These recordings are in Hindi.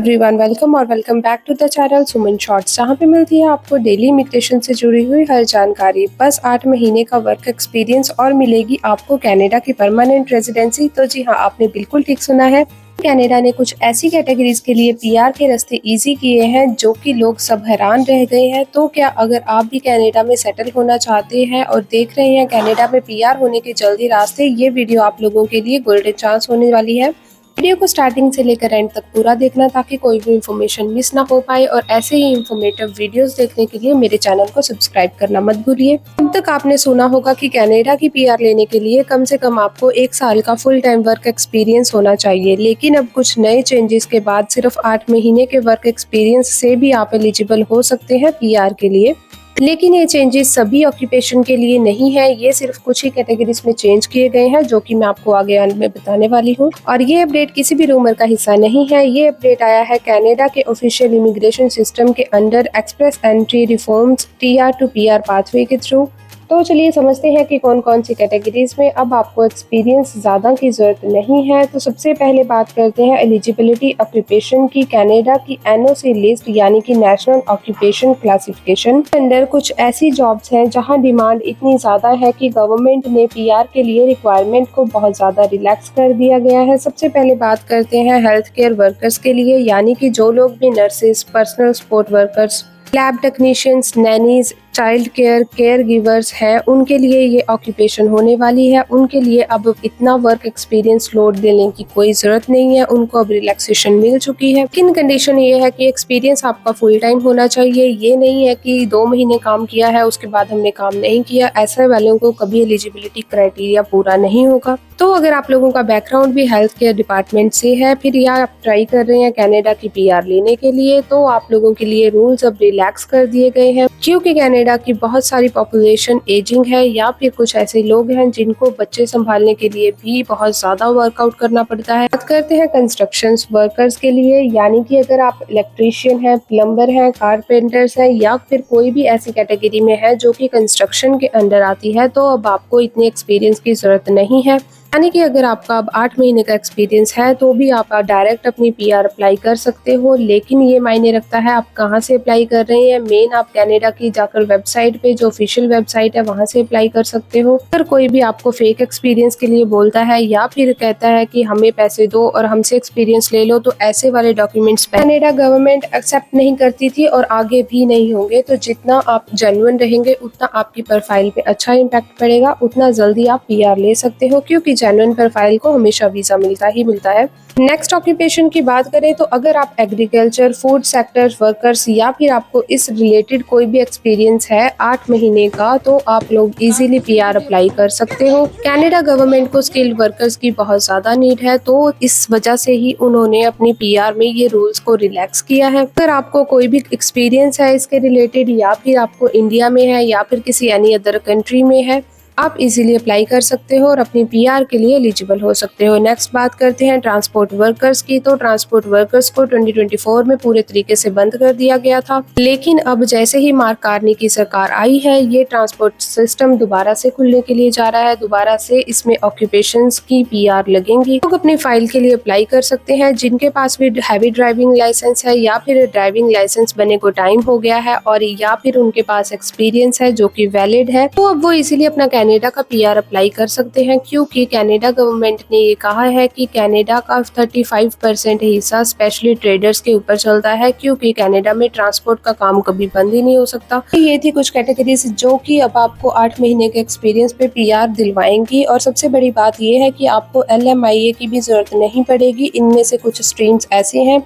Everyone, welcome back to the channel Suman shorts, जहाँ पे मिलती है आपको डेली इमिग्रेशन से जुड़ी हुई हर जानकारी। बस 8 महीने का वर्क एक्सपीरियंस और मिलेगी आपको कनाडा की परमानेंट रेजिडेंसी। तो जी हाँ, आपने बिल्कुल ठीक सुना है। कनाडा ने कुछ ऐसी कैटेगरीज के लिए पीआर के रास्ते इजी किए हैं जो कि लोग सब हैरान रह गए हैं। तो क्या अगर आप भी कनाडा में सेटल होना चाहते हैं और देख रहे हैं कनाडा में पीआर होने के जल्दी रास्ते, ये वीडियो आप लोगों के लिए गोल्डन चांस होने वाली है। वीडियो को स्टार्टिंग से लेकर एंड तक पूरा देखना ताकि कोई भी इन्फॉर्मेशन मिस ना हो पाए, और ऐसे ही इन्फॉर्मेटिव वीडियोस देखने के लिए मेरे चैनल को सब्सक्राइब करना मत भूलिए। अब तक आपने सुना होगा कि कनाडा की पीआर लेने के लिए कम से कम आपको 1 साल का फुल टाइम वर्क एक्सपीरियंस होना चाहिए, लेकिन अब कुछ नए चेंजेस के बाद सिर्फ 8 महीने के वर्क एक्सपीरियंस से भी आप एलिजिबल हो सकते हैं पीआर के लिए। लेकिन ये चेंजेस सभी ऑक्यूपेशन के लिए नहीं है, ये सिर्फ कुछ ही कैटेगरीज में चेंज किए गए हैं जो कि मैं आपको आगे अंत में बताने वाली हूँ। और ये अपडेट किसी भी रूमर का हिस्सा नहीं है, ये अपडेट आया है कनाडा के ऑफिशियल इमिग्रेशन सिस्टम के under express entry reforms TR to PR pathway के थ्रू। तो चलिए समझते हैं कि कौन कौन सी कैटेगरीज में अब आपको एक्सपीरियंस ज़्यादा की ज़रूरत नहीं है। तो सबसे पहले बात करते हैं एलिजिबिलिटी ऑक्यूपेशन की। कनाडा की एनओसी लिस्ट यानी कि नेशनल ऑक्यूपेशन क्लासिफिकेशन के अंदर कुछ ऐसी जॉब्स हैं जहां डिमांड इतनी ज़्यादा है कि गवर्नमेंट ने पीआर के लिए रिक्वायरमेंट को बहुत ज़्यादा रिलैक्स कर दिया गया है। सबसे पहले बात करते हैं हेल्थ केयर वर्कर्स के लिए, यानी कि जो लोग भी nurses, personal support workers, lab technicians, nannies, child care givers हैं, उनके लिए ये ऑक्यूपेशन होने वाली है। उनके लिए अब इतना वर्क एक्सपीरियंस लोड देने की कोई जरूरत नहीं है, उनको अब रिलैक्सेशन मिल चुकी है। लेकिन कंडीशन ये है कि एक्सपीरियंस आपका फुल टाइम होना चाहिए। ये नहीं है कि 2 महीने काम किया है उसके बाद हमने काम नहीं किया, ऐसे वालों को कभी एलिजिबिलिटी क्राइटेरिया पूरा नहीं होगा। तो अगर आप लोगों का बैकग्राउंड भी हेल्थ केयर डिपार्टमेंट से है, फिर या आप ट्राई कर रहे हैं कनाडा की पीआर लेने के लिए, तो आप लोगों के लिए रूल्स अब रिलैक्स कर दिए गए हैं, क्योंकि कनाडा की बहुत सारी पॉपुलेशन एजिंग है, या फिर कुछ ऐसे लोग हैं जिनको बच्चे संभालने के लिए भी बहुत ज्यादा वर्कआउट करना पड़ता है। बात करते हैं कंस्ट्रक्शन वर्कर्स के लिए, यानी कि अगर आप इलेक्ट्रीशियन हैं, प्लम्बर हैं, कारपेंटर्स हैं, या फिर कोई भी ऐसी कैटेगरी में है जो कि कंस्ट्रक्शन के अंडर आती है, तो अब आपको इतने एक्सपीरियंस की जरूरत नहीं है। यानी कि अगर आपका अब 8 महीने का एक्सपीरियंस है तो भी आप डायरेक्ट अपनी पीआर अप्लाई कर सकते हो। लेकिन ये मायने रखता है आप कहाँ से अप्लाई कर रहे हैं। मेन आप कनाडा की जाकर वेबसाइट पे, जो ऑफिशियल वेबसाइट है, वहाँ से अप्लाई कर सकते हो। अगर कोई भी आपको फेक एक्सपीरियंस के लिए बोलता है या फिर कहता है कि हमें पैसे दो और हमसे एक्सपीरियंस ले लो, तो ऐसे वाले डॉक्यूमेंट्स कनाडा गवर्नमेंट एक्सेप्ट नहीं करती थी और आगे भी नहीं होंगे। तो जितना आप जेन्युइन रहेंगे उतना आपकी प्रोफाइल पे अच्छा इम्पैक्ट पड़ेगा, उतना जल्दी आप पीआर ले सकते हो, क्योंकि जेन्युइन प्रोफाइल को हमेशा वीजा मिलता ही मिलता है। नेक्स्ट ऑक्यूपेशन की बात करें तो अगर आप एग्रीकल्चर, फूड सेक्टर वर्कर्स, या फिर आपको इस रिलेटेड कोई भी एक्सपीरियंस है 8 महीने का, तो आप लोग इजीली पीआर अप्लाई कर सकते हो। कनाडा गवर्नमेंट को स्किल्ड वर्कर्स की बहुत ज्यादा नीड है, तो इस वजह से ही उन्होंने अपनी पीआर में ये रूल्स को रिलैक्स किया है। अगर आपको कोई भी एक्सपीरियंस है इसके रिलेटेड, या फिर आपको इंडिया में है या फिर किसी एनी अदर कंट्री में है, आप इजीली अप्लाई कर सकते हो और अपनी पीआर के लिए एलिजिबल हो सकते हो। नेक्स्ट बात करते हैं ट्रांसपोर्ट वर्कर्स की। तो ट्रांसपोर्ट वर्कर्स को 2024 में पूरे तरीके से बंद कर दिया गया था, लेकिन अब जैसे ही मार्क कार्नी की सरकार आई है, ये ट्रांसपोर्ट सिस्टम दोबारा से खुलने के लिए जा रहा है। दोबारा से इसमें ऑक्यूपेशंस की पीआर लगेंगी। लोग अपनी फाइल के लिए अप्लाई कर सकते हैं जिनके पास भी हैवी ड्राइविंग लाइसेंस है, या फिर ड्राइविंग लाइसेंस बने को टाइम हो गया है, और या फिर उनके पास एक्सपीरियंस है जो कि वैलिड है। तो अब वो इजीली अपना कनाडा का पीआर अप्लाई कर सकते हैं, क्योंकि कनाडा गवर्नमेंट ने ये कहा है कि कनाडा का 35% हिस्सा स्पेशली ट्रेडर्स के ऊपर चलता है, क्योंकि कनाडा में ट्रांसपोर्ट का काम कभी बंद ही नहीं हो सकता। ये थी कुछ कैटेगरीज जो कि अब आपको 8 महीने के एक्सपीरियंस पे पीआर दिलवाएंगी। और सबसे बड़ी बात ये है कि आपको LMIA की भी जरूरत नहीं पड़ेगी। इनमें से कुछ स्ट्रीम्स ऐसे हैं।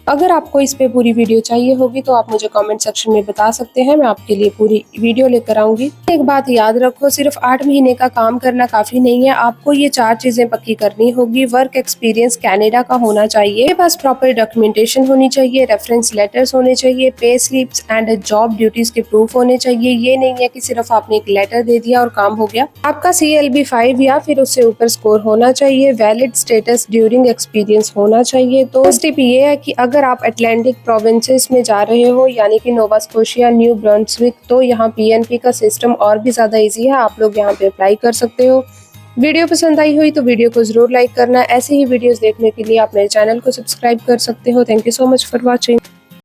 अगर आपको इस पे पूरी वीडियो चाहिए होगी तो आप मुझे कमेंट सेक्शन में बता सकते हैं, मैं आपके लिए पूरी वीडियो लेकर आऊंगी। एक बात याद रखो, सिर्फ 8 महीने का काम करना काफी नहीं है, आपको ये 4 चीजें पक्की करनी होगी। वर्क एक्सपीरियंस कनाडा का होना चाहिए, आपके पास प्रॉपर डॉक्यूमेंटेशन होनी चाहिए, रेफरेंस लेटर्स होने चाहिए, pay slips and job duties के प्रूफ होने चाहिए। ये नहीं है कि सिर्फ आपने एक लेटर दे दिया और काम हो गया। आपका CLB 5 या फिर उससे ऊपर स्कोर होना चाहिए। वैलिड स्टेटस ड्यूरिंग एक्सपीरियंस होना चाहिए। तो स्टेप ये है कि अगर आप अटलांटिक प्रोविंसेस में जा रहे हो, यानी कि नोवा स्कोशिया, न्यू ब्रंसविक, तो यहाँ PNP का सिस्टम और भी ज्यादा इजी है, आप लोग यहाँ पे अप्लाई कर सकते हो। वीडियो पसंद आई हुई तो वीडियो को जरूर लाइक करना। ऐसे ही वीडियोस देखने के लिए आप मेरे चैनल को सब्सक्राइब कर सकते हो। Thank you so much for watching.